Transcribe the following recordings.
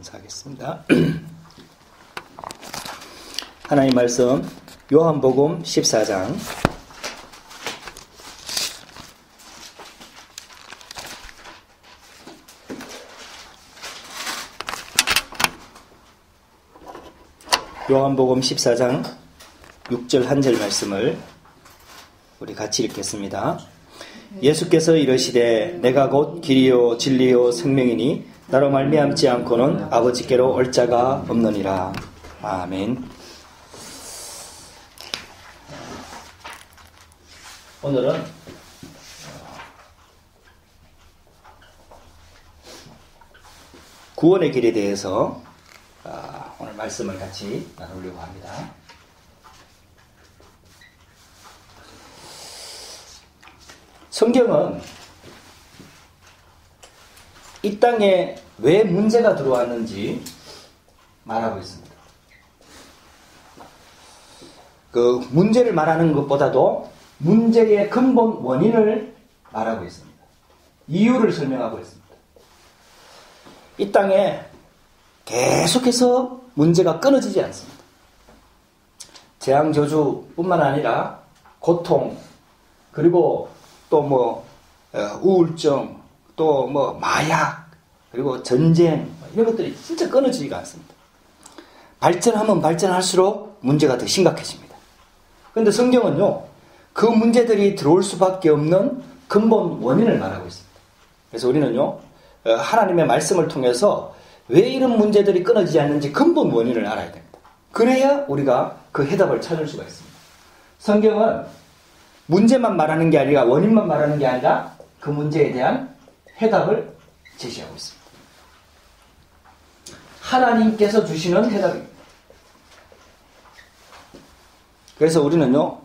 감사하겠습니다. 하나님 말씀 요한복음 14장 요한복음 14장 6절 한 절 말씀을 우리 같이 읽겠습니다. 예수께서 이르시되 내가 곧 길이요 진리요 생명이니 나로 말미암지 않고는 아버지께로 올 자가 없느니라. 아멘. 오늘은 구원의 길에 대해서 오늘 말씀을 같이 나누려고 합니다. 성경은 이 땅에 왜 문제가 들어왔는지 말하고 있습니다. 그 문제를 말하는 것보다도 문제의 근본 원인을 말하고 있습니다. 이유를 설명하고 있습니다. 이 땅에 계속해서 문제가 끊어지지 않습니다. 재앙저주뿐만 아니라 고통, 그리고 또 우울증, 또 마약, 그리고 전쟁, 이런 것들이 진짜 끊어지지가 않습니다. 발전하면 발전할수록 문제가 더 심각해집니다. 그런데 성경은요, 그 문제들이 들어올 수밖에 없는 근본 원인을 말하고 있습니다. 그래서 우리는요, 하나님의 말씀을 통해서 왜 이런 문제들이 끊어지지 않는지 근본 원인을 알아야 됩니다. 그래야 우리가 그 해답을 찾을 수가 있습니다. 성경은 문제만 말하는 게 아니라 원인만 말하는 게 아니라 그 문제에 대한 해답을 제시하고 있습니다. 하나님께서 주시는 해답입니다. 그래서 우리는요,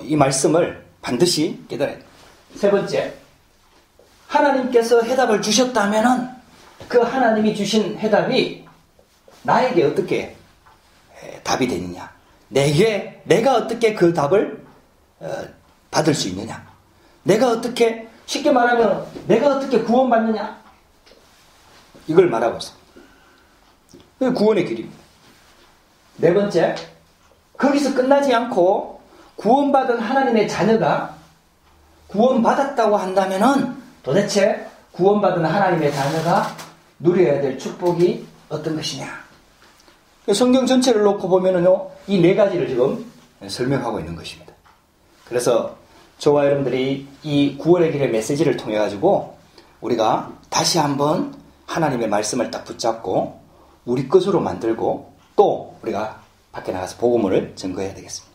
이 말씀을 반드시 깨달아야 됩니다. 세 번째, 하나님께서 해답을 주셨다면은 그 하나님이 주신 해답이 나에게 어떻게 답이 되느냐, 내가 어떻게 그 답을 받을 수 있느냐, 내가 어떻게, 쉽게 말하면 내가 어떻게 구원받느냐, 이걸 말하고 있습니다. 그게 구원의 길입니다. 네 번째, 거기서 끝나지 않고 구원받은 하나님의 자녀가 구원받았다고 한다면은 도대체 구원받은 하나님의 자녀가 누려야 될 축복이 어떤 것이냐. 성경 전체를 놓고 보면은요, 이 네 가지를 지금 설명하고 있는 것입니다. 그래서 저와 여러분들이 이 구원의 길의 메시지를 통해 가지고 우리가 다시 한번 하나님의 말씀을 딱 붙잡고 우리 것으로 만들고 또 우리가 밖에 나가서 복음을 증거해야 되겠습니다.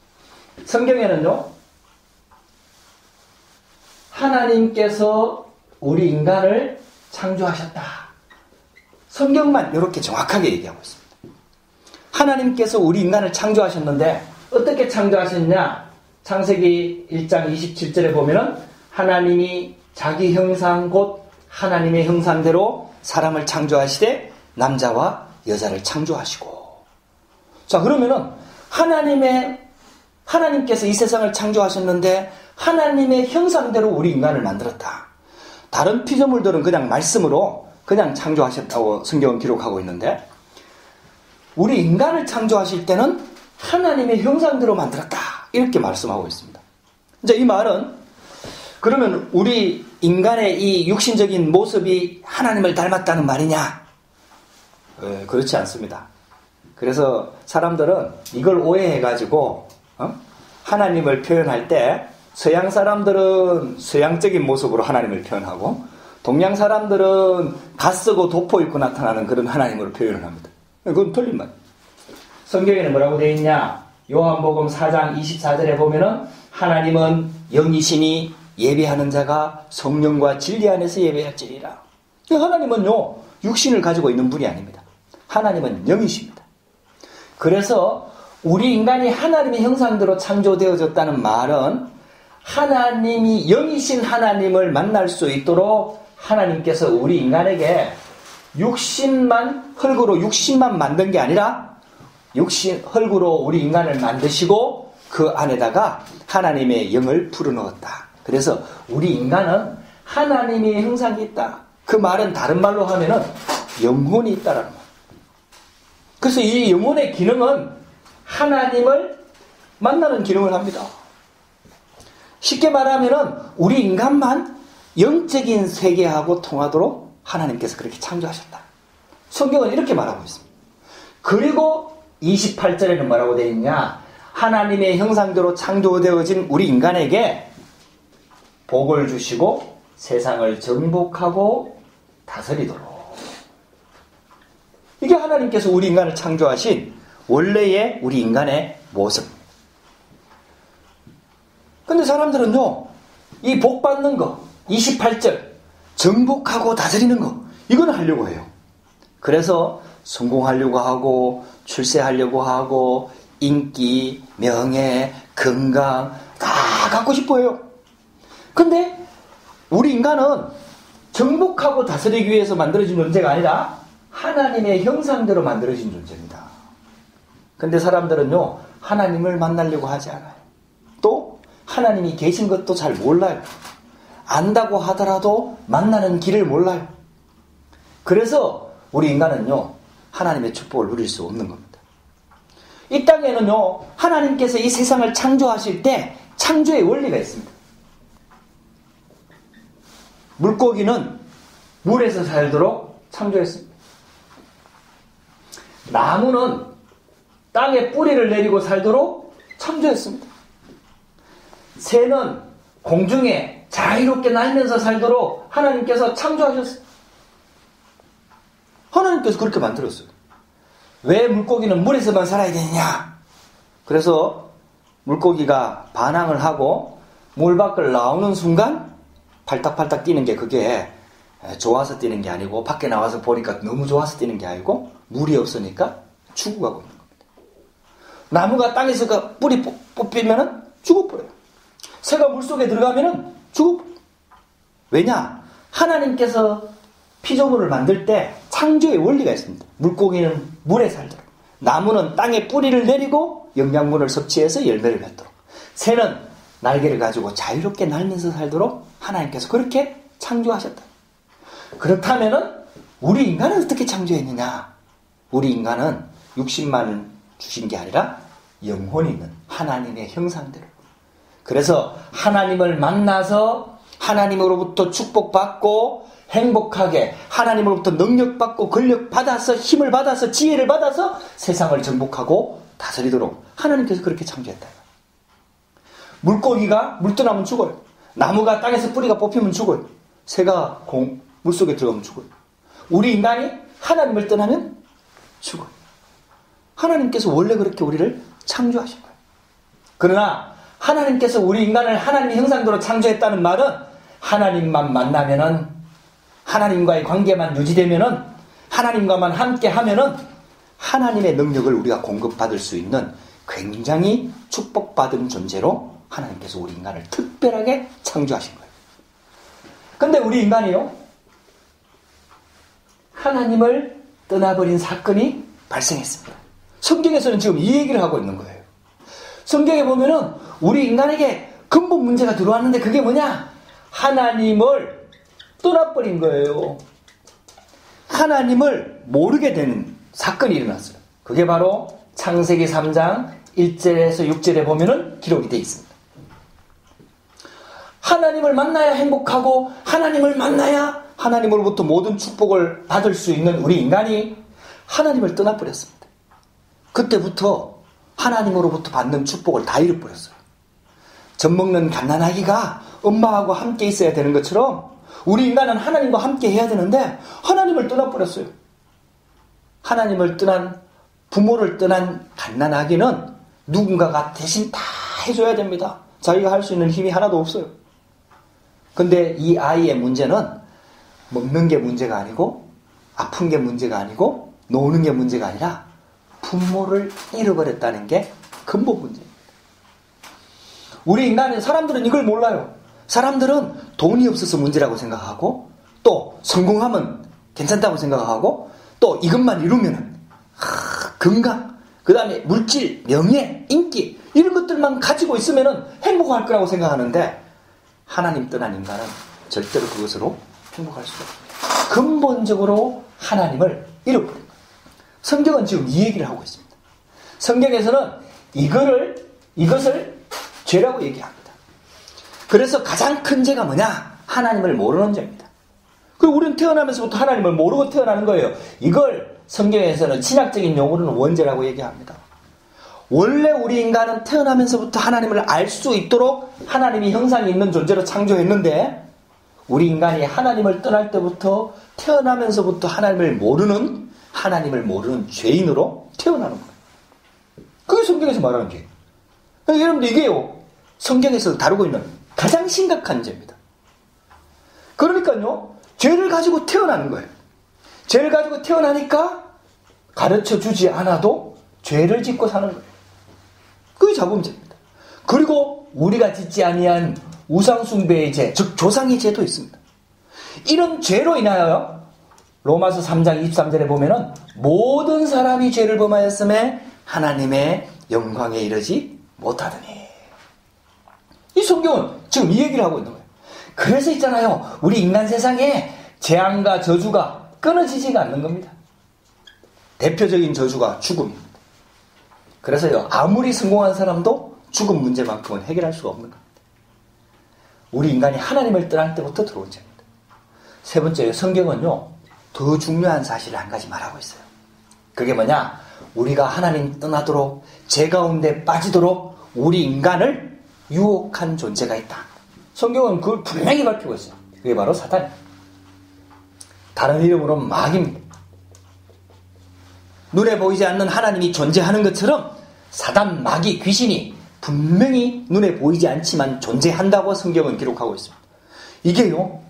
성경에는요, 하나님께서 우리 인간을 창조하셨다. 성경만 이렇게 정확하게 얘기하고 있습니다. 하나님께서 우리 인간을 창조하셨는데 어떻게 창조하셨냐? 창세기 1장 27절에 보면은 하나님이 자기 형상 곧 하나님의 형상대로 사람을 창조하시되 남자와 여자를 창조하시고. 자, 그러면은 하나님께서 이 세상을 창조하셨는데 하나님의 형상대로 우리 인간을 만들었다. 다른 피조물들은 그냥 말씀으로 그냥 창조하셨다고 성경은 기록하고 있는데 우리 인간을 창조하실 때는 하나님의 형상대로 만들었다. 이렇게 말씀하고 있습니다. 이제 이 말은 그러면 우리 인간의 이 육신적인 모습이 하나님을 닮았다는 말이냐? 그렇지 않습니다. 그래서 사람들은 이걸 오해해가지고 하나님을 표현할 때 서양 사람들은 서양적인 모습으로 하나님을 표현하고 동양 사람들은 갓쓰고 도포 입고 나타나는 그런 하나님으로 표현을 합니다. 그건 틀린 말. 성경에는 뭐라고 되어 있냐? 요한복음 4장 24절에 보면은 하나님은 영이시니 예배하는 자가 성령과 진리 안에서 예배할지니라. 하나님은요, 육신을 가지고 있는 분이 아닙니다. 하나님은 영이십니다. 그래서 우리 인간이 하나님의 형상대로 창조되어졌다는 말은 하나님이 영이신 하나님을 만날 수 있도록 하나님께서 우리 인간에게 흙으로 육신만 만든 게 아니라 흙으로 우리 인간을 만드시고 그 안에다가 하나님의 영을 풀어넣었다. 그래서 우리 인간은 하나님의 형상이 있다. 그 말은 다른 말로 하면은 영혼이 있다라는 말. 그래서 이 영혼의 기능은 하나님을 만나는 기능을 합니다. 쉽게 말하면은 우리 인간만 영적인 세계하고 통하도록 하나님께서 그렇게 창조하셨다. 성경은 이렇게 말하고 있습니다. 그리고 28절에는 뭐라고 되어 있냐? 하나님의 형상대로 창조되어진 우리 인간에게 복을 주시고 세상을 정복하고 다스리도록. 이게 하나님께서 우리 인간을 창조하신 원래의 우리 인간의 모습. 근데 사람들은요, 이 복 받는 거, 28절, 정복하고 다스리는 거, 이건 하려고 해요. 그래서 성공하려고 하고, 출세하려고 하고, 인기, 명예, 건강, 다 갖고 싶어 해요. 근데 우리 인간은 정복하고 다스리기 위해서 만들어진 존재가 아니라 하나님의 형상대로 만들어진 존재입니다. 근데 사람들은요, 하나님을 만나려고 하지 않아요. 또 하나님이 계신 것도 잘 몰라요. 안다고 하더라도 만나는 길을 몰라요. 그래서 우리 인간은요, 하나님의 축복을 누릴 수 없는 겁니다. 이 땅에는요, 하나님께서 이 세상을 창조하실 때 창조의 원리가 있습니다. 물고기는 물에서 살도록 창조했습니다. 나무는 땅에 뿌리를 내리고 살도록 창조했습니다. 새는 공중에 자유롭게 날면서 살도록 하나님께서 창조하셨어요. 하나님께서 그렇게 만들었어요. 왜 물고기는 물에서만 살아야 되느냐? 그래서 물고기가 반항을 하고 물 밖을 나오는 순간 팔딱팔딱 뛰는 게 그게 좋아서 뛰는 게 아니고 밖에 나와서 보니까 너무 좋아서 뛰는 게 아니고 물이 없으니까 죽어가고 있는 겁니다. 나무가 땅에서 뿌리 뽑히면은 죽어버려요. 새가 물속에 들어가면은 죽어버려요. 왜냐? 하나님께서 피조물을 만들 때 창조의 원리가 있습니다. 물고기는 물에 살도록, 나무는 땅에 뿌리를 내리고 영양분을 섭취해서 열매를 맺도록, 새는 날개를 가지고 자유롭게 날면서 살도록 하나님께서 그렇게 창조하셨다. 그렇다면은 우리 인간은 어떻게 창조했느냐? 우리 인간은 육신만 주신 게 아니라 영혼이 있는 하나님의 형상대로. 그래서 하나님을 만나서 하나님으로부터 축복받고 행복하게 하나님으로부터 능력받고 권력받아서 힘을 받아서 지혜를 받아서 세상을 정복하고 다스리도록 하나님께서 그렇게 창조했다. 물고기가 물 떠나면 죽어요. 나무가 땅에서 뿌리가 뽑히면 죽어요. 새가 물속에 들어가면 죽어요. 우리 인간이 하나님을 떠나면 죽어요. 하나님께서 원래 그렇게 우리를 창조하신 거예요. 그러나 하나님께서 우리 인간을 하나님의 형상대로 창조했다는 말은 하나님만 만나면은, 하나님과의 관계만 유지되면은, 하나님과만 함께 하면은 하나님의 능력을 우리가 공급받을 수 있는 굉장히 축복받은 존재로 하나님께서 우리 인간을 특별하게 창조하신 거예요. 근데 우리 인간이요, 하나님을 떠나버린 사건이 발생했습니다. 성경에서는 지금 이 얘기를 하고 있는 거예요. 성경에 보면은 우리 인간에게 근본 문제가 들어왔는데 그게 뭐냐? 하나님을 떠나버린 거예요. 하나님을 모르게 되는 사건이 일어났어요. 그게 바로 창세기 3장 1절에서 6절에 보면은 기록이 되어 있습니다. 하나님을 만나야 행복하고 하나님을 만나야 하나님으로부터 모든 축복을 받을 수 있는 우리 인간이 하나님을 떠나버렸습니다. 그때부터 하나님으로부터 받는 축복을 다 잃어버렸어요. 젖 먹는 갓난아기가 엄마하고 함께 있어야 되는 것처럼 우리 인간은 하나님과 함께 해야 되는데 하나님을 떠나버렸어요. 하나님을 떠난, 부모를 떠난 갓난아기는 누군가가 대신 다 해줘야 됩니다. 자기가 할 수 있는 힘이 하나도 없어요. 근데 이 아이의 문제는 먹는 게 문제가 아니고 아픈 게 문제가 아니고 노는 게 문제가 아니라 부모를 잃어버렸다는 게 근본 문제입니다. 우리 인간은, 사람들은 이걸 몰라요. 사람들은 돈이 없어서 문제라고 생각하고, 또 성공하면 괜찮다고 생각하고, 또 이것만 이루면은 건강, 그 다음에 물질, 명예, 인기 이런 것들만 가지고 있으면은 행복할 거라고 생각하는데, 하나님 떠난 인간은 절대로 그것으로 행복할 수가 없어요. 근본적으로 하나님을 잃어버린 거예요. 성경은 지금 이 얘기를 하고 있습니다. 성경에서는 이것을 죄라고 얘기합니다. 그래서 가장 큰 죄가 뭐냐? 하나님을 모르는 죄입니다. 그리고 우리는 태어나면서부터 하나님을 모르고 태어나는 거예요. 이걸 성경에서는 신학적인 용어로는 원죄라고 얘기합니다. 원래 우리 인간은 태어나면서부터 하나님을 알 수 있도록 하나님이 형상이 있는 존재로 창조했는데 우리 인간이 하나님을 떠날 때부터 태어나면서부터 하나님을 모르는 죄인으로 태어나는 거예요. 그게 성경에서 말하는 죄예요. 여러분들 이게요, 성경에서 다루고 있는 가장 심각한 죄입니다. 그러니까요, 죄를 가지고 태어나는 거예요. 죄를 가지고 태어나니까 가르쳐 주지 않아도 죄를 짓고 사는 거예요. 그게 자범죄입니다. 그리고 우리가 짓지 아니한 우상숭배의 죄, 즉 조상의 죄도 있습니다. 이런 죄로 인하여 로마서 3장 23절에 보면은 모든 사람이 죄를 범하였음에 하나님의 영광에 이르지 못하더니. 이 성경은 지금 이 얘기를 하고 있는 거예요. 그래서 있잖아요, 우리 인간 세상에 재앙과 저주가 끊어지지가 않는 겁니다. 대표적인 저주가 죽음입니다. 그래서요, 아무리 성공한 사람도 죽음 문제만큼은 해결할 수가 없는 겁니다. 우리 인간이 하나님을 떠날 때부터 들어온 죄입니다. 세 번째, 성경은요, 더 중요한 사실을 한 가지 말하고 있어요. 그게 뭐냐? 우리가 하나님 떠나도록, 죄 가운데 빠지도록 우리 인간을 유혹한 존재가 있다. 성경은 그걸 분명히 밝히고 있어요. 그게 바로 사탄입니다. 다른 이름으로는 마귀입니다. 눈에 보이지 않는 하나님이 존재하는 것처럼 사단, 마귀, 귀신이 분명히 눈에 보이지 않지만 존재한다고 성경은 기록하고 있습니다. 이게요,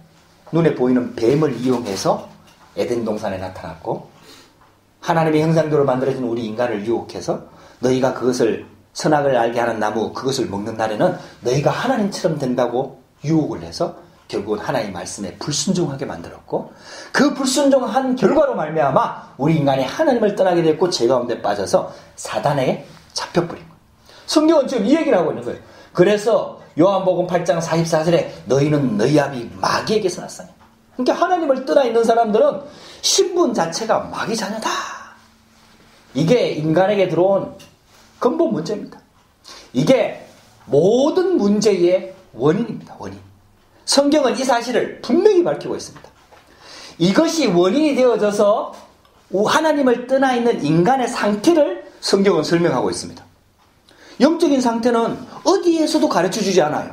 눈에 보이는 뱀을 이용해서 에덴 동산에 나타났고, 하나님의 형상대로 만들어진 우리 인간을 유혹해서 너희가 그것을, 선악을 알게 하는 나무 그것을 먹는 날에는 너희가 하나님처럼 된다고 유혹을 해서 결국은 하나님의 말씀에 불순종하게 만들었고, 그 불순종한 결과로 말미암아 우리 인간이 하나님을 떠나게 됐고 죄 가운데 빠져서 사단에게 잡혀버린 거예요. 성경은 지금 이 얘기를 하고 있는 거예요. 그래서 요한복음 8장 44절에 너희는 너희 아비 마귀에게서 났으니, 그러니까 하나님을 떠나 있는 사람들은 신분 자체가 마귀 자녀다. 이게 인간에게 들어온 근본 문제입니다. 이게 모든 문제의 원인입니다. 원인. 성경은 이 사실을 분명히 밝히고 있습니다. 이것이 원인이 되어져서 하나님을 떠나 있는 인간의 상태를 성경은 설명하고 있습니다. 영적인 상태는 어디에서도 가르쳐주지 않아요.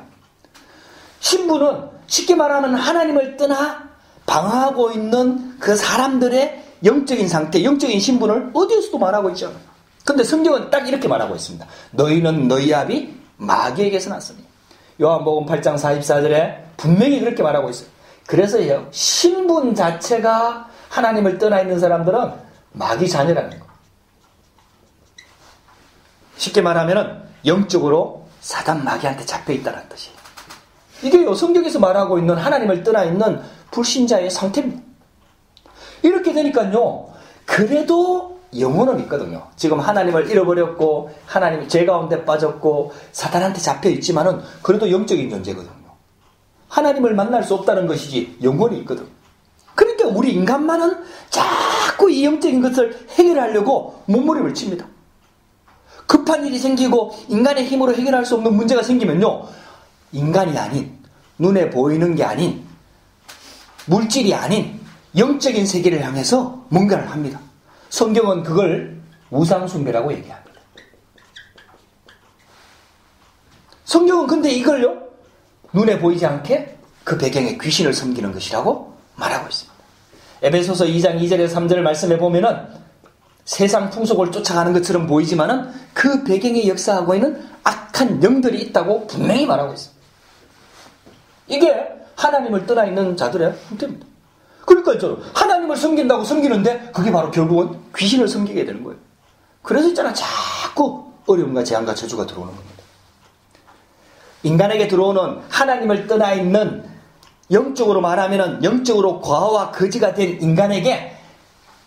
신부는 쉽게 말하면 하나님을 떠나 방황하고 있는 그 사람들의 영적인 상태, 영적인 신분을 어디에서도 말하고 있지 않아요. 근데 성경은 딱 이렇게 말하고 있습니다. 너희는 너희 아비 마귀에게서 났으니. 요한복음 8장 44절에 분명히 그렇게 말하고 있어요. 그래서요, 신분 자체가 하나님을 떠나 있는 사람들은 마귀 자녀라는 거. 쉽게 말하면 영적으로 사단 마귀한테 잡혀있다는 뜻이에요. 이게요, 성경에서 말하고 있는 하나님을 떠나 있는 불신자의 상태입니다. 이렇게 되니까요, 그래도 영혼은 있거든요. 지금 하나님을 잃어버렸고 하나님 죄 가운데 빠졌고 사탄한테 잡혀있지만은 그래도 영적인 존재거든요. 하나님을 만날 수 없다는 것이지 영혼이 있거든. 그러니까 우리 인간만은 자꾸 이 영적인 것을 해결하려고 몸부림을 칩니다. 급한 일이 생기고 인간의 힘으로 해결할 수 없는 문제가 생기면요, 인간이 아닌, 눈에 보이는 게 아닌, 물질이 아닌 영적인 세계를 향해서 뭔가를 합니다. 성경은 그걸 우상숭배라고 얘기합니다. 성경은 근데 이걸요, 눈에 보이지 않게 그 배경에 귀신을 섬기는 것이라고 말하고 있습니다. 에베소서 2장 2절에서 3절 말씀에 보면은 세상 풍속을 쫓아가는 것처럼 보이지만은 그 배경에 역사하고 있는 악한 영들이 있다고 분명히 말하고 있습니다. 이게 하나님을 떠나 있는 자들의 형태입니다. 그러니까 저는 하나님을 섬긴다고 섬기는데 그게 바로 결국은 귀신을 섬기게 되는 거예요. 그래서 있잖아, 자꾸 어려움과 재앙과 저주가 들어오는 겁니다. 인간에게 들어오는 하나님을 떠나 있는, 영적으로 말하면 영적으로 과와 거지가 된 인간에게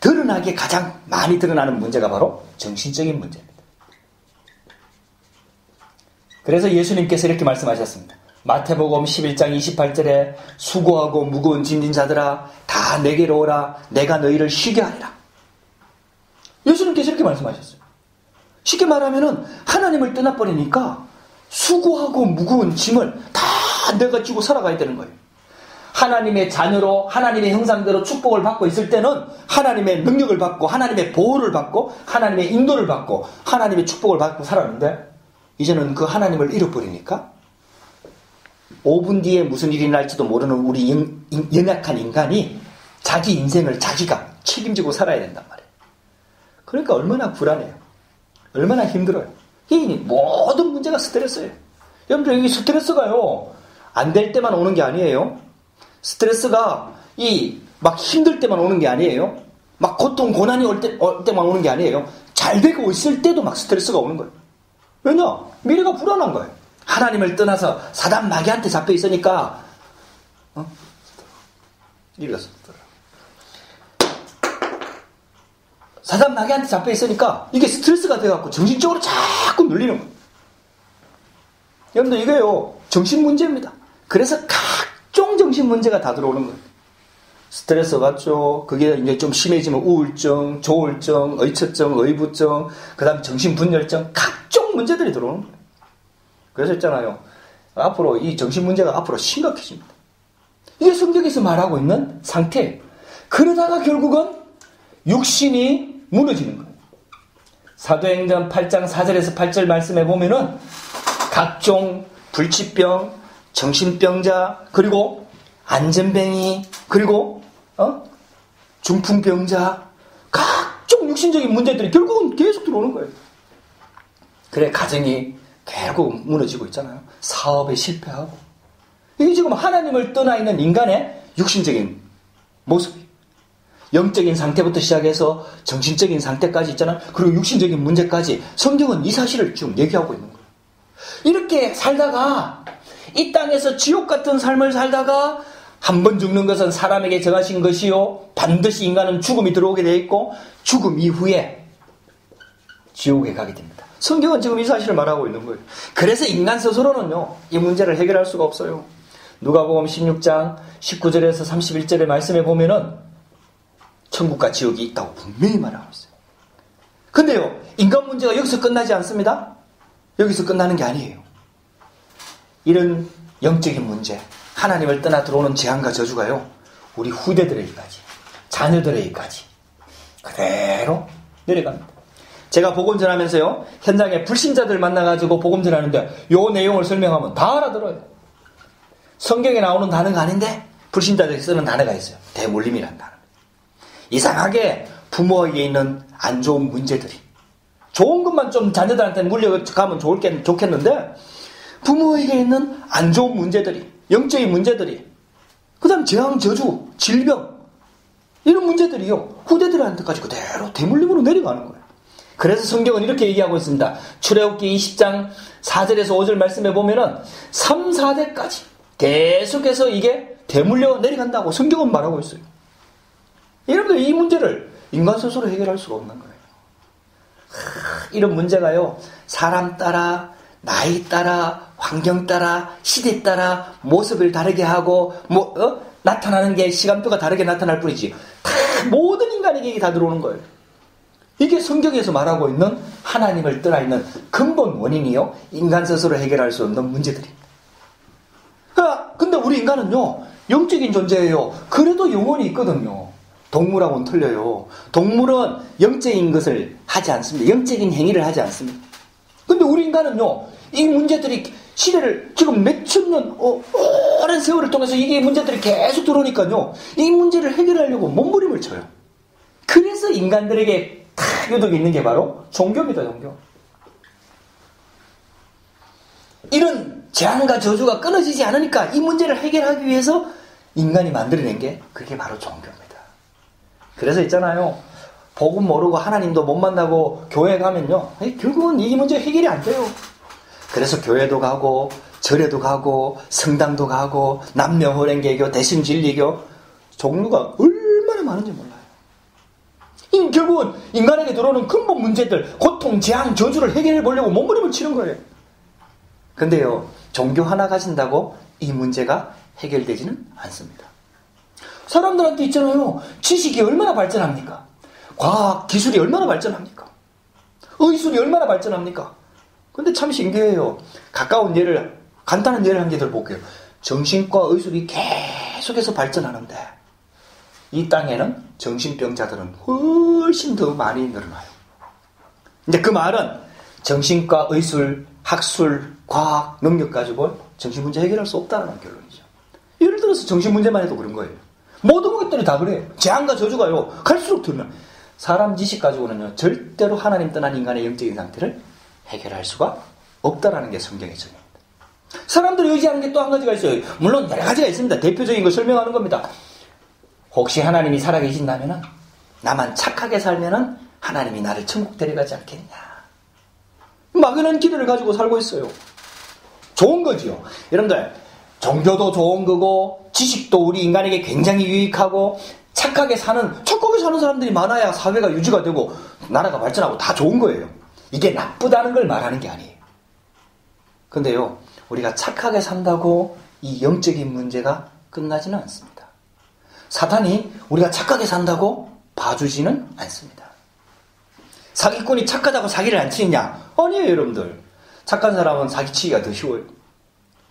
드러나게 가장 많이 드러나는 문제가 바로 정신적인 문제입니다. 그래서 예수님께서 이렇게 말씀하셨습니다. 마태복음 11장 28절에 수고하고 무거운 짐진 자들아 다 내게로 오라 내가 너희를 쉬게 하리라. 하나님께서 이렇게 말씀하셨어요. 쉽게 말하면은 하나님을 떠나버리니까 수고하고 무거운 짐을 다 내가 지고 살아가야 되는 거예요. 하나님의 자녀로 하나님의 형상대로 축복을 받고 있을 때는 하나님의 능력을 받고 하나님의 보호를 받고 하나님의 인도를 받고 하나님의 축복을 받고 살았는데 이제는 그 하나님을 잃어버리니까 5분 뒤에 무슨 일이 날지도 모르는 우리 연약한 인간이 자기 인생을 자기가 책임지고 살아야 된단 말이에요. 그러니까 얼마나 불안해요. 얼마나 힘들어요. 이 모든 문제가 스트레스예요. 여러분들 여기 스트레스가요 안 될 때만 오는 게 아니에요. 스트레스가 막 힘들 때만 오는 게 아니에요. 막 고통 고난이 올 때만 오는 게 아니에요. 잘 되고 있을 때도 막 스트레스가 오는 거예요. 왜냐? 미래가 불안한 거예요. 하나님을 떠나서 사단 마귀한테 잡혀 있으니까 사단 마귀한테 잡혀 있으니까 이게 스트레스가 돼갖고 정신적으로 자꾸 눌리는 거예요. 여러분들 이게요 정신 문제입니다. 그래서 각종 정신 문제가 다 들어오는 거예요. 스트레스 받죠. 그게 이제 좀 심해지면 우울증, 조울증, 의처증, 의부증, 그 다음 정신분열증, 각종 문제들이 들어오는 거예요. 그래서 있잖아요. 앞으로 이 정신 문제가 앞으로 심각해집니다. 이게 성경에서 말하고 있는 상태예요. 그러다가 결국은 육신이 무너지는 거예요. 사도행전 8장 4절에서 8절 말씀에 보면은 각종 불치병, 정신병자, 그리고 안전뱅이, 그리고 중풍병자, 각종 육신적인 문제들이 결국은 계속 들어오는 거예요. 그래 가정이 결국 무너지고 있잖아요. 사업에 실패하고. 이게 지금 하나님을 떠나 있는 인간의 육신적인 모습이에요. 영적인 상태부터 시작해서 정신적인 상태까지 있잖아요. 그리고 육신적인 문제까지 성경은 이 사실을 쭉 얘기하고 있는 거예요. 이렇게 살다가 이 땅에서 지옥 같은 삶을 살다가 한 번 죽는 것은 사람에게 정하신 것이요 반드시 인간은 죽음이 들어오게 되어 있고 죽음 이후에 지옥에 가게 됩니다. 성경은 지금 이 사실을 말하고 있는 거예요. 그래서 인간 스스로는요 이 문제를 해결할 수가 없어요. 누가복음 16장 19절에서 31절의 말씀에 보면은 천국과 지옥이 있다고 분명히 말하고 있어요. 근데요 인간 문제가 여기서 끝나지 않습니다. 여기서 끝나는 게 아니에요. 이런 영적인 문제, 하나님을 떠나 들어오는 재앙과 저주가요 우리 후대들에게까지, 자녀들에게까지 그대로 내려갑니다. 제가 복음 전하면서요 현장에 불신자들 만나가지고 복음 전하는데 요 내용을 설명하면 다 알아들어요. 성경에 나오는 단어가 아닌데 불신자들이 쓰는 단어가 있어요. 대물림이라는 단어. 이상하게 부모에게 있는 안 좋은 문제들이, 좋은 것만 좀 자녀들한테 물려가면 좋겠는데 부모에게 있는 안 좋은 문제들이, 영적인 문제들이, 그 다음 재앙, 저주, 질병, 이런 문제들이요 후대들한테까지 그대로 대물림으로 내려가는 거예요. 그래서 성경은 이렇게 얘기하고 있습니다. 출애굽기 20장 4절에서 5절 말씀에 보면은 3, 4대까지 계속해서 이게 대물려 내려간다고 성경은 말하고 있어요. 여러분들 이 문제를 인간 스스로 해결할 수가 없는 거예요. 이런 문제가요 사람 따라, 나이 따라, 환경 따라, 시대 따라 모습을 다르게 하고 나타나는 게 시간표가 다르게 나타날 뿐이지 다 모든 인간에게 이게 다 들어오는 거예요. 이게 성경에서 말하고 있는 하나님을 떠나 있는 근본 원인이요 인간 스스로 해결할 수 없는 문제들입니다. 근데 우리 인간은요 영적인 존재예요. 그래도 영혼이 있거든요. 동물하고는 틀려요. 동물은 영적인 것을 하지 않습니다. 영적인 행위를 하지 않습니다. 근데 우리 인간은요 이 문제들이 시대를 지금 몇천 년 오랜 세월을 통해서 이게 문제들이 계속 들어오니까요 이 문제를 해결하려고 몸부림을 쳐요. 그래서 인간들에게 다 유독 있는 게 바로 종교입니다. 종교. 이런 재앙과 저주가 끊어지지 않으니까 이 문제를 해결하기 위해서 인간이 만들어낸 게 그게 바로 종교입니다. 그래서 있잖아요 복음 모르고 하나님도 못 만나고 교회 가면요 결국은 이 문제 해결이 안 돼요. 그래서 교회도 가고 절에도 가고 성당도 가고 남녀호랭개교, 대신진리교 종류가 얼마나 많은지 몰라요. 이 결국은 인간에게 들어오는 근본 문제들, 고통, 재앙, 저주를 해결해 보려고 몸부림을 치는 거예요. 근데요 종교 하나 가진다고 이 문제가 해결되지는 않습니다. 사람들한테 있잖아요 지식이 얼마나 발전합니까? 과학, 기술이 얼마나 발전합니까? 의술이 얼마나 발전합니까? 근데 참 신기해요. 가까운 예를, 간단한 예를 한 개 더 볼게요. 정신과 의술이 계속해서 발전하는데 이 땅에는 정신병자들은 훨씬 더 많이 늘어나요. 이제 그 말은 정신과 의술, 학술, 과학, 능력 가지고 정신 문제 해결할 수 없다는 결론이죠. 예를 들어서 정신 문제만 해도 그런 거예요. 모든 것들이 다 그래요. 재앙과 저주가요. 갈수록 드러나. 사람 지식 가지고는요, 절대로 하나님 떠난 인간의 영적인 상태를 해결할 수가 없다라는 게 성경의 정의입니다. 사람들이 의지하는 게 또 한 가지가 있어요. 물론 여러 가지가 있습니다. 대표적인 걸 설명하는 겁니다. 혹시 하나님이 살아계신다면은 나만 착하게 살면은 하나님이 나를 천국 데려가지 않겠냐. 막연한 기대를 가지고 살고 있어요. 좋은 거지요. 여러분들, 종교도 좋은 거고 지식도 우리 인간에게 굉장히 유익하고 착하게 사는 사람들이 많아야 사회가 유지가 되고 나라가 발전하고 다 좋은 거예요. 이게 나쁘다는 걸 말하는 게 아니에요. 근데요, 우리가 착하게 산다고 이 영적인 문제가 끝나지는 않습니다. 사탄이 우리가 착하게 산다고 봐주지는 않습니다. 사기꾼이 착하다고 사기를 안 치느냐? 아니에요, 여러분들. 착한 사람은 사기치기가 더 쉬워요.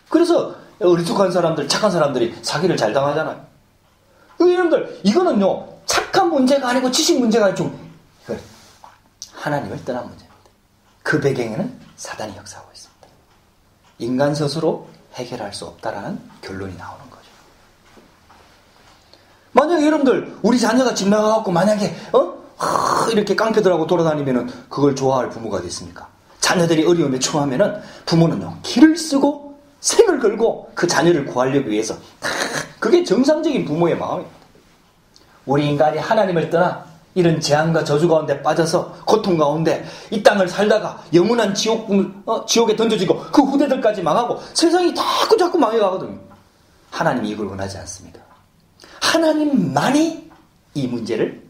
그래서 어리숙한 사람들, 착한 사람들이 사기를 잘 당하잖아요. 여러분들, 이거는요, 착한 문제가 아니고 지식 문제가 아니고 하나님을 떠난 문제입니다. 그 배경에는 사단이 역사하고 있습니다. 인간 스스로 해결할 수 없다라는 결론이 나오는 거죠. 만약에 여러분들, 우리 자녀가 집 나가갖고 만약에 이렇게 깡패들하고 돌아다니면은 그걸 좋아할 부모가 됐습니까? 자녀들이 어려움에 처하면은 부모는요, 기를 쓰고 생을 걸고 그 자녀를 구하려기 위해서 그게 정상적인 부모의 마음입니다. 우리 인간이 하나님을 떠나 이런 재앙과 저주 가운데 빠져서 고통 가운데 이 땅을 살다가 영원한 지옥에 던져지고 그 후대들까지 망하고 세상이 자꾸 망해가거든요. 하나님이 이걸 원하지 않습니다. 하나님만이 이 문제를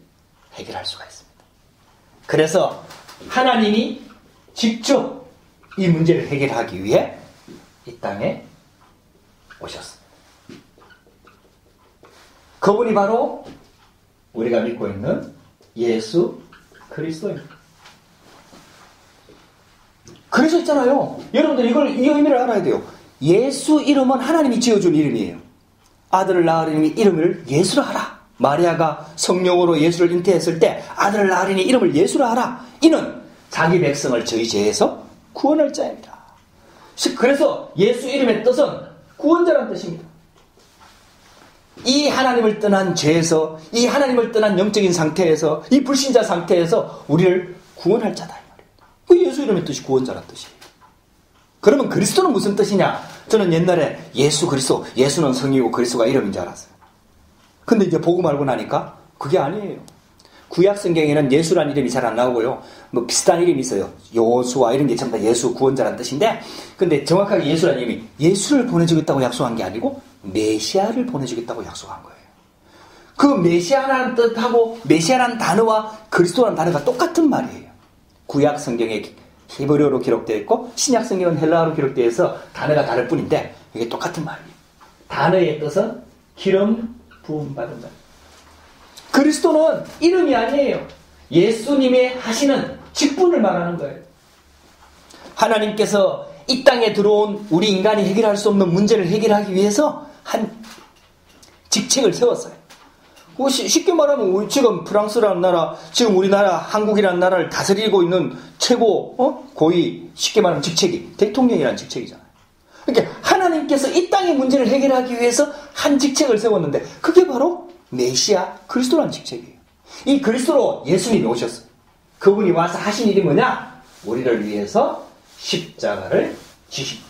해결할 수가 있습니다. 그래서 하나님이 직접 이 문제를 해결하기 위해 이 땅에 오셨습니다. 그분이 바로 우리가 믿고 있는 예수 그리스도입니다. 그래서 있잖아요. 여러분들 이 의미를 알아야 돼요. 예수 이름은 하나님이 지어준 이름이에요. 아들을 낳으리니 이름을 예수라 하라. 마리아가 성령으로 예수를 잉태했을 때 아들을 낳으리니 이름을 예수라 하라. 이는 자기 백성을 저희 죄에서 구원할 자입니다. 그래서 예수 이름의 뜻은 구원자라는 뜻입니다. 이 하나님을 떠난 죄에서, 이 하나님을 떠난 영적인 상태에서, 이 불신자 상태에서 우리를 구원할 자다 이 말입니다. 그 예수 이름의 뜻이 구원자라는 뜻이에요. 그러면 그리스도는 무슨 뜻이냐? 저는 옛날에 예수 그리스도, 예수는 성이고 그리스도가 이름인 줄 알았어요. 근데 이제 복음 알고 나니까 그게 아니에요. 구약 성경에는 예수라는 이름이 잘 안 나오고요. 뭐 비슷한 이름이 있어요. 요수와 이런 게 전부 다 예수 구원자라는 뜻인데, 근데 정확하게 예수라는 이름이 예수를 보내주겠다고 약속한 게 아니고 메시아를 보내주겠다고 약속한 거예요. 그 메시아라는 뜻하고 메시아라는 단어와 그리스도라는 단어가 똑같은 말이에요. 구약 성경에 히브리어로 기록되어 있고 신약 성경은 헬라어로 기록되어 있어 단어가 다를 뿐인데 이게 똑같은 말이에요. 단어의 뜻은 기름 부음 받은 자. 그리스도는 이름이 아니에요. 예수님의 하시는 직분을 말하는 거예요. 하나님께서 이 땅에 들어온 우리 인간이 해결할 수 없는 문제를 해결하기 위해서 한 직책을 세웠어요. 쉽게 말하면 지금 프랑스라는 나라, 지금 우리나라 한국이라는 나라를 다스리고 있는 최고 고위, 쉽게 말하면 직책이 대통령이라는 직책이잖아요. 그러니까 하나님께서 이 땅의 문제를 해결하기 위해서 한 직책을 세웠는데 그게 바로 메시아 그리스도라는 직책이에요. 이 그리스도로 예수님이 오셨어요. 그분이 와서 하신 일이 뭐냐? 우리를 위해서 십자가를 지신 거예요.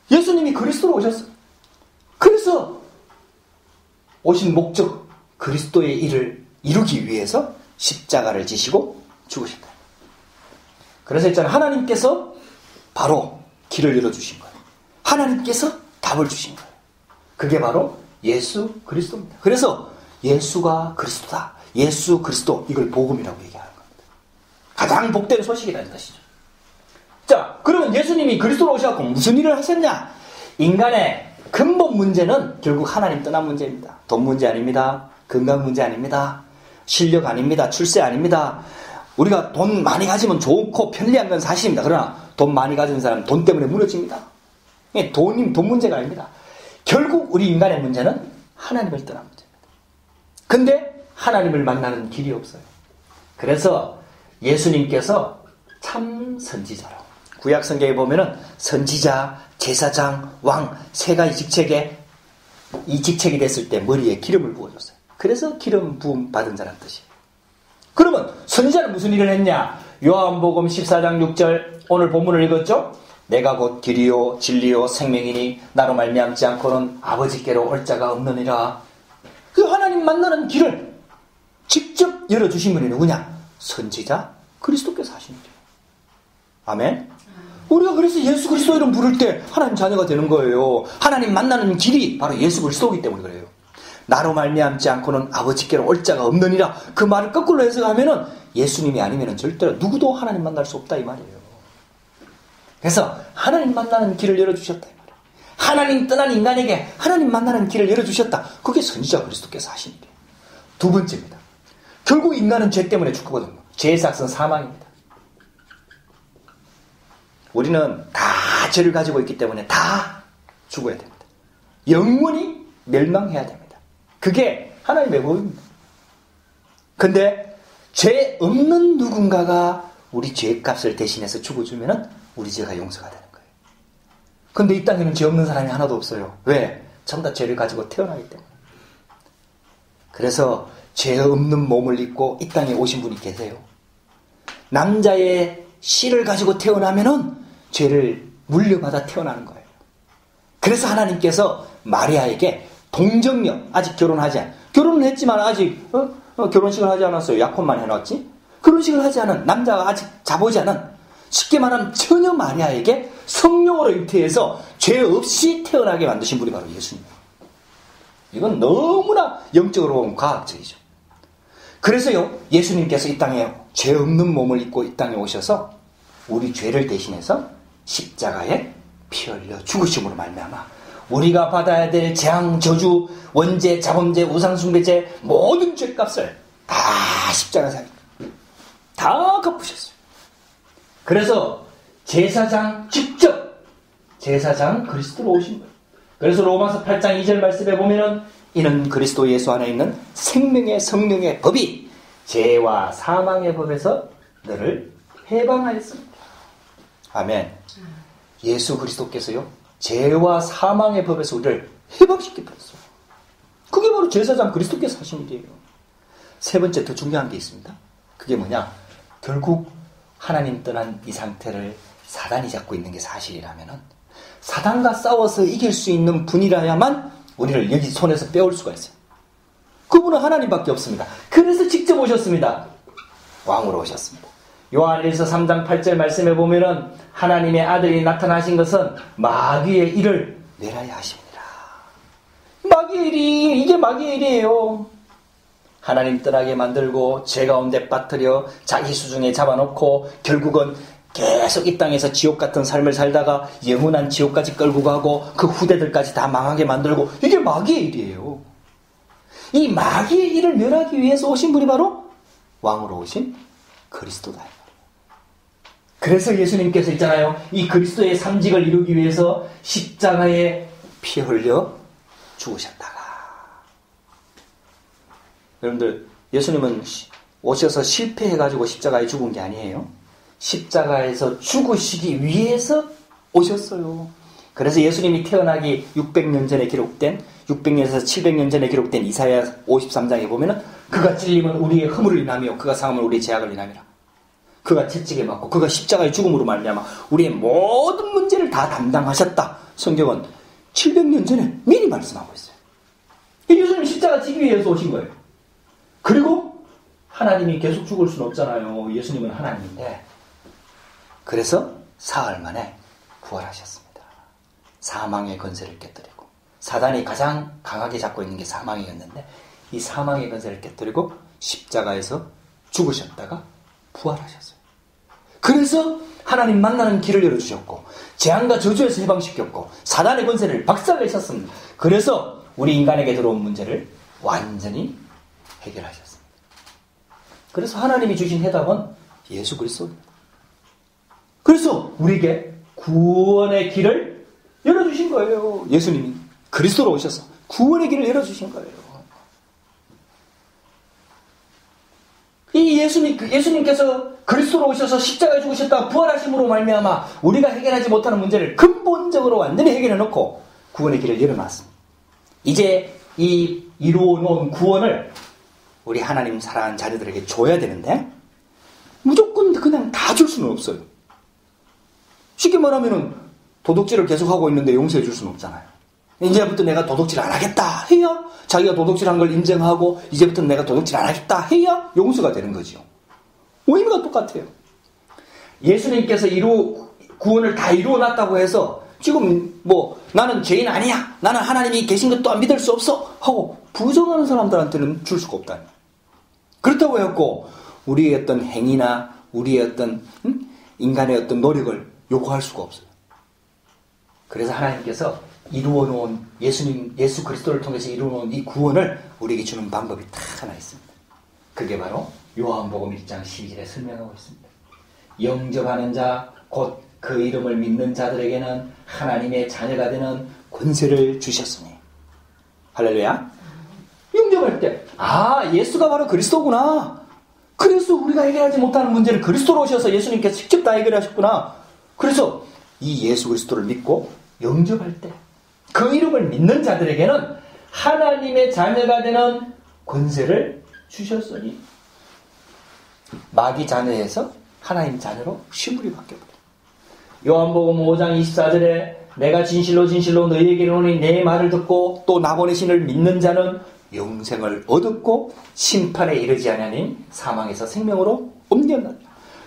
예수님이 그리스도로 오셨어요. 그래서 오신 목적, 그리스도의 일을 이루기 위해서 십자가를 지시고 죽으셨다. 그래서 있잖아요. 하나님께서 바로 길을 열어주신 거예요. 하나님께서 답을 주신 거예요. 그게 바로 예수 그리스도입니다. 그래서 예수가 그리스도다. 예수 그리스도, 이걸 복음이라고 얘기하는 겁니다. 가장 복된 소식이라는 뜻이죠. 자, 그러면 예수님이 그리스도로 오셔서 무슨 일을 하셨냐? 인간의 근본 문제는 결국 하나님 떠난 문제입니다. 돈 문제 아닙니다. 건강 문제 아닙니다. 실력 아닙니다. 출세 아닙니다. 우리가 돈 많이 가지면 좋고 편리한 건 사실입니다. 그러나 돈 많이 가진 사람은 돈 때문에 무너집니다. 돈 문제가 아닙니다. 결국 우리 인간의 문제는 하나님을 떠난 문제입니다. 근데 하나님을 만나는 길이 없어요. 그래서 예수님께서 참 선지자로, 구약 성경에 보면은 선지자, 제사장, 왕 세 가지 직책에 이 직책이 됐을 때 머리에 기름을 부어줬어요. 그래서 기름 부음 받은 자라는 뜻이에요. 그러면 선지자는 무슨 일을 했냐? 요한복음 14장 6절 오늘 본문을 읽었죠? 내가 곧 길이요 진리요 생명이니 나로 말미암지 않고는 아버지께로 올 자가 없느니라. 그 하나님 만나는 길을 직접 열어주신 분이 누구냐? 선지자 그리스도께서 하신 일이에요. 아멘? 우리가 그래서 예수 그리스도 이름 부를 때 하나님 자녀가 되는 거예요. 하나님 만나는 길이 바로 예수 그리스도이기 때문에 그래요. 나로 말미암지 않고는 아버지께로 올 자가 없느니라. 그 말을 거꾸로 해석하면은 예수님이 아니면은 절대로 누구도 하나님 만날 수 없다 이 말이에요. 그래서 하나님 만나는 길을 열어주셨다 이 말이에요. 하나님 떠난 인간에게 하나님 만나는 길을 열어주셨다. 그게 선지자 그리스도께서 하신 일이에요. 두 번째입니다. 결국 인간은 죄 때문에 죽거든요. 죄의 삭은 사망입니다. 우리는 다 죄를 가지고 있기 때문에 다 죽어야 됩니다. 영원히 멸망해야 됩니다. 그게 하나님의 법입니다. 근데 죄 없는 누군가가 우리 죄값을 대신해서 죽어주면은 우리 죄가 용서가 되는 거예요. 근데 이 땅에는 죄 없는 사람이 하나도 없어요. 왜? 전부 다 죄를 가지고 태어나기 때문에. 그래서 죄 없는 몸을 입고 이 땅에 오신 분이 계세요. 남자의 씨를 가지고 태어나면은 죄를 물려받아 태어나는 거예요. 그래서 하나님께서 마리아에게 동정녀, 아직 결혼은 했지만 아직 결혼식을 하지 않았어요. 약혼만 해놨지. 결혼식을 하지 않은 남자가 아직 자보지 않은, 쉽게 말하면 처녀 마리아에게 성령으로 잉태해서 죄 없이 태어나게 만드신 분이 바로 예수님이에요. 이건 너무나 영적으로 보면 과학적이죠. 그래서요, 예수님께서 이 땅에 죄 없는 몸을 입고 이 땅에 오셔서 우리 죄를 대신해서 십자가에 피 흘려 죽으심으로 말미암아 우리가 받아야 될 재앙, 저주, 원죄, 자범죄, 우상숭배죄 모든 죄값을 다 십자가에 다 갚으셨어요. 그래서 제사장 직접 제사장 그리스도로 오신 거예요. 그래서 로마서 8장 2절 말씀에 보면은 이는 그리스도 예수 안에 있는 생명의 성령의 법이 죄와 사망의 법에서 너를 해방하였습니다. 아멘. 예수 그리스도께서요, 죄와 사망의 법에서 우리를 해방시켜버렸어요. 그게 바로 제사장 그리스도께서 하신 일이에요. 세 번째 더 중요한 게 있습니다. 그게 뭐냐? 결국 하나님 떠난 이 상태를 사단이 잡고 있는 게 사실이라면은 사단과 싸워서 이길 수 있는 분이라야만 우리를 여기 손에서 빼올 수가 있어요. 그분은 하나님밖에 없습니다. 그래서 직접 오셨습니다. 왕으로 오셨습니다. 요한일서 3장 8절 말씀에 보면은 하나님의 아들이 나타나신 것은 마귀의 일을 멸하여 하십니다. 마귀의 일이, 이게 마귀의 일이에요. 하나님 떠나게 만들고 죄 가운데 빠뜨려 자기 수중에 잡아놓고 결국은 계속 이 땅에서 지옥 같은 삶을 살다가 영원한 지옥까지 끌고 가고 그 후대들까지 다 망하게 만들고, 이게 마귀의 일이에요. 이 마귀의 일을 멸하기 위해서 오신 분이 바로 왕으로 오신 그리스도다. 그래서 예수님께서 있잖아요, 이 그리스도의 삼직을 이루기 위해서 십자가에 피 흘려 죽으셨다가. 여러분들, 예수님은 오셔서 실패해가지고 십자가에 죽은 게 아니에요. 십자가에서 죽으시기 위해서 오셨어요. 그래서 예수님이 태어나기 600년 전에 기록된, 600년에서 700년 전에 기록된 이사야 53장에 보면은 그가 찔림은 우리의 허물을 인하며 그가 상함은 우리의 죄악을 인함이라. 그가 채찍에 맞고 그가 십자가의 죽음으로 말미암아 우리의 모든 문제를 다 담당하셨다. 성경은 700년 전에 미리 말씀하고 있어요. 예수님 십자가 지기 위해서 오신 거예요. 그리고 하나님이 계속 죽을 수는 없잖아요. 예수님은 하나님인데. 그래서 사흘 만에 부활하셨습니다. 사망의 권세를 깨뜨리고, 사단이 가장 강하게 잡고 있는 게 사망이었는데 이 사망의 권세를 깨뜨리고 십자가에서 죽으셨다가 부활하셨어요. 그래서 하나님 만나는 길을 열어주셨고 재앙과 저주에서 해방시켰고 사단의 권세를 박살내셨습니다. 그래서 우리 인간에게 들어온 문제를 완전히 해결하셨습니다. 그래서 하나님이 주신 해답은 예수 그리스도입니다. 그래서 우리에게 구원의 길을 열어주신 거예요. 예수님이 그리스도로 오셔서 구원의 길을 열어주신 거예요. 이 예수님께서 그리스도로 오셔서 십자가에 죽으셨다 부활하심으로 말미암아 우리가 해결하지 못하는 문제를 근본적으로 완전히 해결해 놓고 구원의 길을 열어놨습니다. 이제 이 이루어 놓은 구원을 우리 하나님 사랑하는 자녀들에게 줘야 되는데 무조건 그냥 다 줄 수는 없어요. 쉽게 말하면은 도둑질을 계속하고 있는데 용서해 줄 수는 없잖아요. 이제부터 내가 도둑질 안 하겠다 해야 자기가 도둑질한 걸 인정하고 이제부터 내가 도둑질 안 하겠다 해야 용서가 되는 거죠. 의미가 똑같아요. 예수님께서 구원을 다 이루어 놨다고 해서 지금 나는 죄인 아니야, 나는 하나님이 계신 것도 안 믿을 수 없어 하고 부정하는 사람들한테는 줄 수가 없다. 그렇다고 해갖고 우리의 어떤 행위나 우리의 어떤 인간의 어떤 노력을 요구할 수가 없어요. 그래서 하나님께서 이루어놓은 예수 그리스도를 통해서 이루어놓은 이 구원을 우리에게 주는 방법이 딱 하나 있습니다. 그게 바로 요한복음 1장 12절에 설명하고 있습니다. 영접하는 자, 곧 그 이름을 믿는 자들에게는 하나님의 자녀가 되는 권세를 주셨으니. 할렐루야. 영접할 때 예수가 바로 그리스도구나. 그래서 우리가 해결하지 못하는 문제를 그리스도로 오셔서 예수님께서 직접 다 해결하셨구나. 그래서 이 예수 그리스도를 믿고 영접할 때 그 이름을 믿는 자들에게는 하나님의 자녀가 되는 권세를 주셨으니 마귀 자녀에서 하나님 자녀로 신분이 바뀌어버려요. 요한복음 5장 24절에 내가 진실로 너희에게 이르노니 내 말을 듣고 또 나 보내신을 믿는 자는 영생을 얻었고 심판에 이르지 아니하니 사망에서 생명으로 옮겨났다.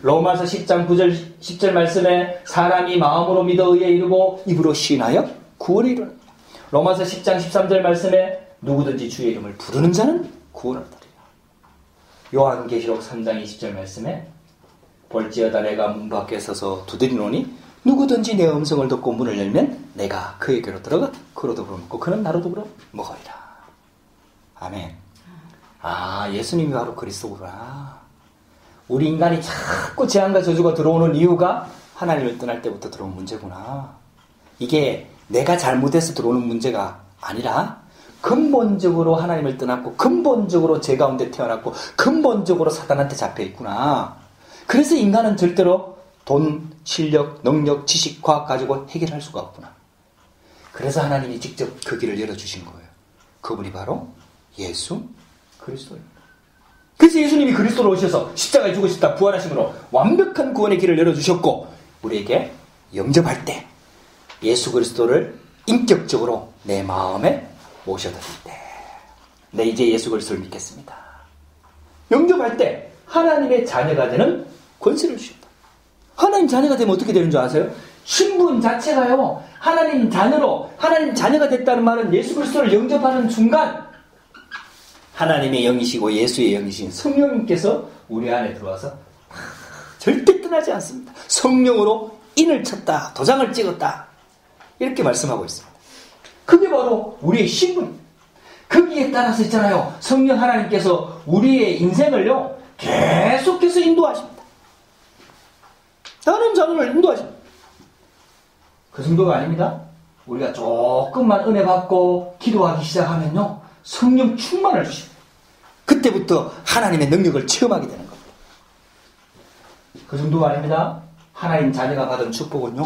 로마서 10장 9절 10절 말씀에 사람이 마음으로 믿어 의에 이르고 입으로 시인하여 구원에 이르는. 로마서 10장 13절 말씀에 누구든지 주의 이름을 부르는 자는 구원을 얻으리라. 요한계시록 3장 20절 말씀에 볼지어다 내가 문 밖에 서서 두드리노니 누구든지 내 음성을 듣고 문을 열면 내가 그에게로 들어가 그로 더불어 먹고 그는 나로 더불어 먹으리라. 아멘. 예수님이 바로 그리스도구나. 우리 인간이 자꾸 재앙과 저주가 들어오는 이유가 하나님을 떠날 때부터 들어온 문제구나. 이게 내가 잘못해서 들어오는 문제가 아니라 근본적으로 하나님을 떠났고 근본적으로 죄 가운데 태어났고 근본적으로 사단한테 잡혀 있구나. 그래서 인간은 절대로 돈, 실력, 능력, 지식, 과학 가지고 해결할 수가 없구나. 그래서 하나님이 직접 그 길을 열어주신 거예요. 그분이 바로 예수 그리스도입니다. 그래서 예수님이 그리스도로 오셔서 십자가에 죽으셨다 부활하심으로 완벽한 구원의 길을 열어주셨고 우리에게 영접할 때 예수 그리스도를 인격적으로 내 마음에 모셔드릴 때 내 이제 예수 그리스도를 믿겠습니다. 영접할 때 하나님의 자녀가 되는 권세를 주셨다. 하나님 자녀가 되면 어떻게 되는 줄 아세요? 신분 자체가요. 하나님 자녀가 됐다는 말은 예수 그리스도를 영접하는 순간 하나님의 영이시고 예수의 영이신 성령님께서 우리 안에 들어와서 절대 떠나지 않습니다. 성령으로 인을 쳤다. 도장을 찍었다. 이렇게 말씀하고 있습니다. 그게 바로 우리의 신분. 거기에 따라서 있잖아요. 성령 하나님께서 우리의 인생을요. 계속해서 인도하십니다. 하나님 자녀를 인도하십니다. 그 정도가 아닙니다. 우리가 조금만 은혜 받고 기도하기 시작하면요. 성령 충만을 주십니다. 그때부터 하나님의 능력을 체험하게 되는 겁니다. 그 정도가 아닙니다. 하나님 자녀가 받은 축복은요.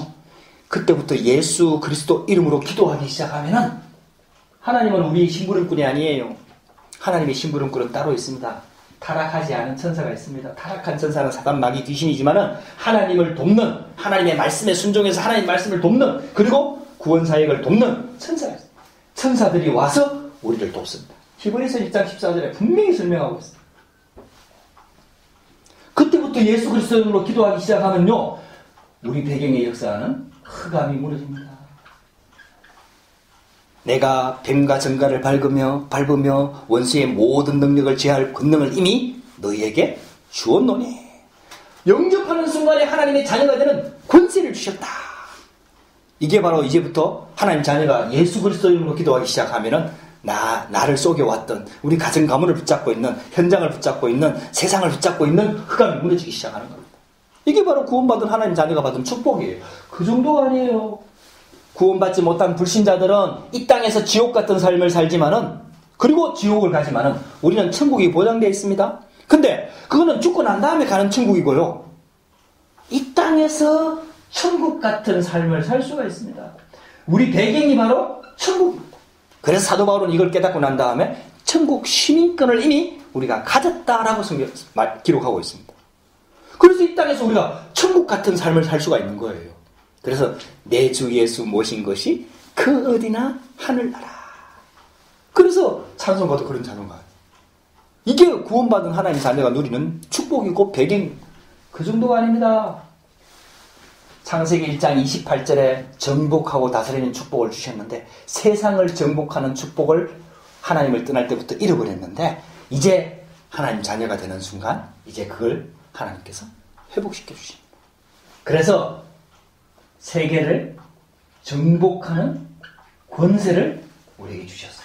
그때부터 예수 그리스도 이름으로 기도하기 시작하면은 하나님은 우리의 심부름꾼이 아니에요. 하나님의 심부름꾼은 따로 있습니다. 타락하지 않은 천사가 있습니다. 타락한 천사는 사단 마귀 귀신이지만은 하나님을 돕는 하나님의 말씀에 순종해서 하나님 말씀을 돕는 그리고 구원 사역을 돕는 천사가 있습니다. 천사들이 와서 우리를 돕습니다. 히브리서 1장 14절에 분명히 설명하고 있습니다. 그때부터 예수 그리스도 이름으로 기도하기 시작하면요. 우리 배경의 역사는 흑암이 무너집니다. 내가 뱀과 정갈을 밟으며 원수의 모든 능력을 제할 권능을 이미 너희에게 주었노니 영접하는 순간에 하나님의 자녀가 되는 권세를 주셨다. 이게 바로 이제부터 하나님 자녀가 예수 그리스도 이름으로 기도하기 시작하면은 나를 속여왔던 우리 가정 가문을 붙잡고 있는, 현장을 붙잡고 있는, 세상을 붙잡고 있는 흑암이 무너지기 시작하는 겁니다. 이게 바로 구원받은 하나님 자녀가 받은 축복이에요. 그 정도가 아니에요. 구원받지 못한 불신자들은 이 땅에서 지옥 같은 삶을 살지만은, 그리고 지옥을 가지만은 우리는 천국이 보장되어 있습니다. 근데 그거는 죽고 난 다음에 가는 천국이고요. 이 땅에서 천국 같은 삶을 살 수가 있습니다. 우리 배경이 바로 천국입니다. 그래서 사도 바울은 이걸 깨닫고 난 다음에 천국 시민권을 이미 우리가 가졌다라고 기록하고 있습니다. 그래서 이 땅에서 우리가 천국 같은 삶을 살 수가 있는 거예요. 그래서 내 주 예수 모신 것이 그 어디나 하늘나라. 그래서 찬송가도 그런 찬송가. 이게 구원받은 하나님 자녀가 누리는 축복이고 배경, 그 정도가 아닙니다. 창세기 1장 28절에 정복하고 다스리는 축복을 주셨는데, 세상을 정복하는 축복을 하나님을 떠날 때부터 잃어버렸는데, 이제 하나님 자녀가 되는 순간 이제 그걸 하나님께서 회복시켜 주십니다. 그래서 세계를 정복하는 권세를 우리에게 주셨어요.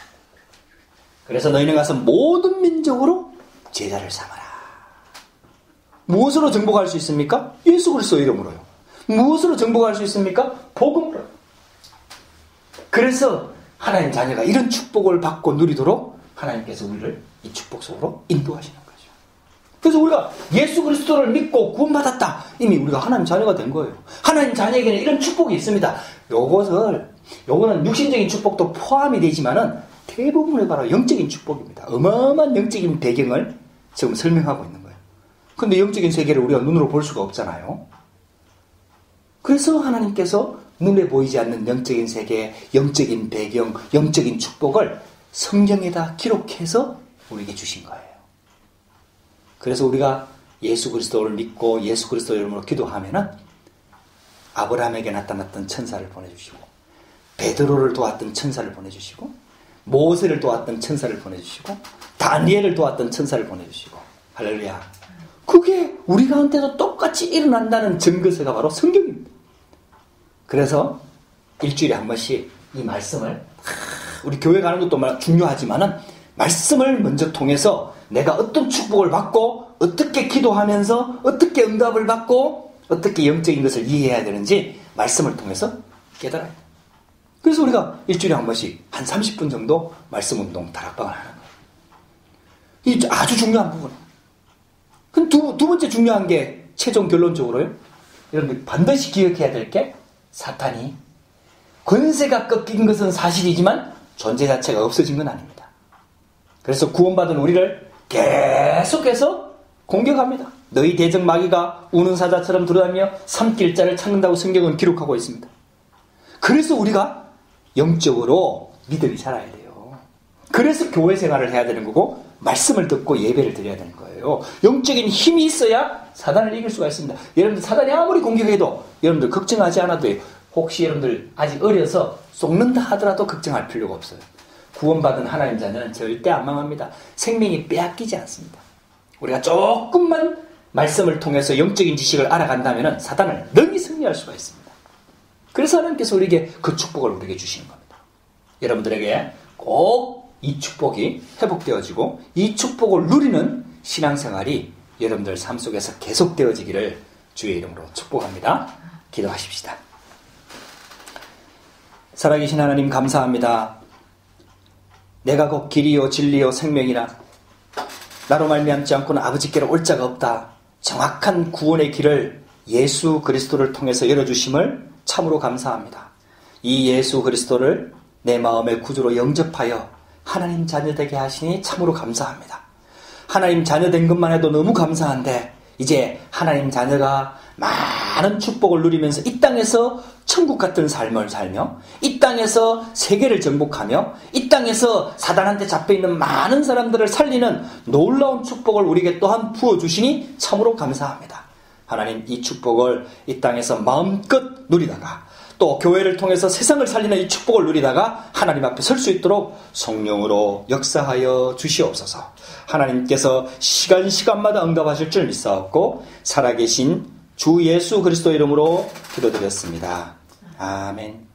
그래서 너희는 가서 모든 민족으로 제자를 삼아라. 무엇으로 정복할 수 있습니까? 예수 그리스도 이름으로요. 무엇으로 정복할 수 있습니까? 복음으로. 그래서 하나님 자녀가 이런 축복을 받고 누리도록 하나님께서 우리를 이 축복 속으로 인도하시는 거죠. 그래서 우리가 예수 그리스도를 믿고 구원받았다. 이미 우리가 하나님 자녀가 된 거예요. 하나님 자녀에게는 이런 축복이 있습니다. 요거는 육신적인 축복도 포함이 되지만은 대부분의 바로 영적인 축복입니다. 어마어마한 영적인 배경을 지금 설명하고 있는 거예요. 근데 영적인 세계를 우리가 눈으로 볼 수가 없잖아요. 그래서 하나님께서 눈에 보이지 않는 영적인 세계, 영적인 배경, 영적인 축복을 성경에다 기록해서 우리에게 주신 거예요. 그래서 우리가 예수 그리스도를 믿고 예수 그리스도 이름으로 기도하면은 아브라함에게 나타났던 천사를 보내주시고, 베드로를 도왔던 천사를 보내주시고, 모세를 도왔던 천사를 보내주시고, 다니엘을 도왔던 천사를 보내주시고, 할렐루야. 그게 우리 가운데도 똑같이 일어난다는 증거서가 바로 성경입니다. 그래서 일주일에 한 번씩 이 말씀을, 우리 교회 가는 것도 중요하지만은 말씀을 먼저 통해서 내가 어떤 축복을 받고 어떻게 기도하면서 어떻게 응답을 받고 어떻게 영적인 것을 이해해야 되는지 말씀을 통해서 깨달아요. 그래서 우리가 일주일에 한 번씩 한 30분 정도 말씀 운동 다락방을 하는 거예요. 이 아주 중요한 부분이에요. 그럼 두 번째 중요한 게 최종 결론적으로요. 여러분들 반드시 기억해야 될 게, 사탄이 권세가 꺾인 것은 사실이지만 존재 자체가 없어진 건 아닙니다. 그래서 구원받은 우리를 계속해서 공격합니다. 너희 대적 마귀가 우는 사자처럼 돌아다니며 삼킬 자를 찾는다고 성경은 기록하고 있습니다. 그래서 우리가 영적으로 믿음이 살아야 돼요. 그래서 교회 생활을 해야 되는 거고, 말씀을 듣고 예배를 드려야 되는 거예요. 영적인 힘이 있어야 사단을 이길 수가 있습니다. 여러분들 사단이 아무리 공격해도 여러분들 걱정하지 않아도 돼요. 혹시 여러분들 아직 어려서 속는다 하더라도 걱정할 필요가 없어요. 구원받은 하나님 자녀는 절대 안 망합니다. 생명이 빼앗기지 않습니다. 우리가 조금만 말씀을 통해서 영적인 지식을 알아간다면 사단을 능히 승리할 수가 있습니다. 그래서 하나님께서 우리에게 그 축복을 우리에게 주시는 겁니다. 여러분들에게 꼭 이 축복이 회복되어지고 이 축복을 누리는 신앙생활이 여러분들 삶 속에서 계속되어지기를 주의 이름으로 축복합니다. 기도하십시다. 살아계신 하나님 감사합니다. 내가 곧 길이요 진리요 생명이라, 나로 말미암지 않고는 아버지께로 올 자가 없다. 정확한 구원의 길을 예수 그리스도를 통해서 열어주심을 참으로 감사합니다. 이 예수 그리스도를 내 마음의 구주로 영접하여 하나님 자녀 되게 하시니 참으로 감사합니다. 하나님 자녀 된 것만 해도 너무 감사한데, 이제 하나님 자녀가 많은 축복을 누리면서 이 땅에서 천국 같은 삶을 살며, 이 땅에서 세계를 정복하며, 이 땅에서 사단한테 잡혀있는 많은 사람들을 살리는 놀라운 축복을 우리에게 또한 부어주시니 참으로 감사합니다. 하나님, 이 축복을 이 땅에서 마음껏 누리다가 또 교회를 통해서 세상을 살리는 이 축복을 누리다가 하나님 앞에 설 수 있도록 성령으로 역사하여 주시옵소서. 하나님께서 시간마다 응답하실 줄 믿사옵고 살아계신 주 예수 그리스도 이름으로 기도드렸습니다. 아멘.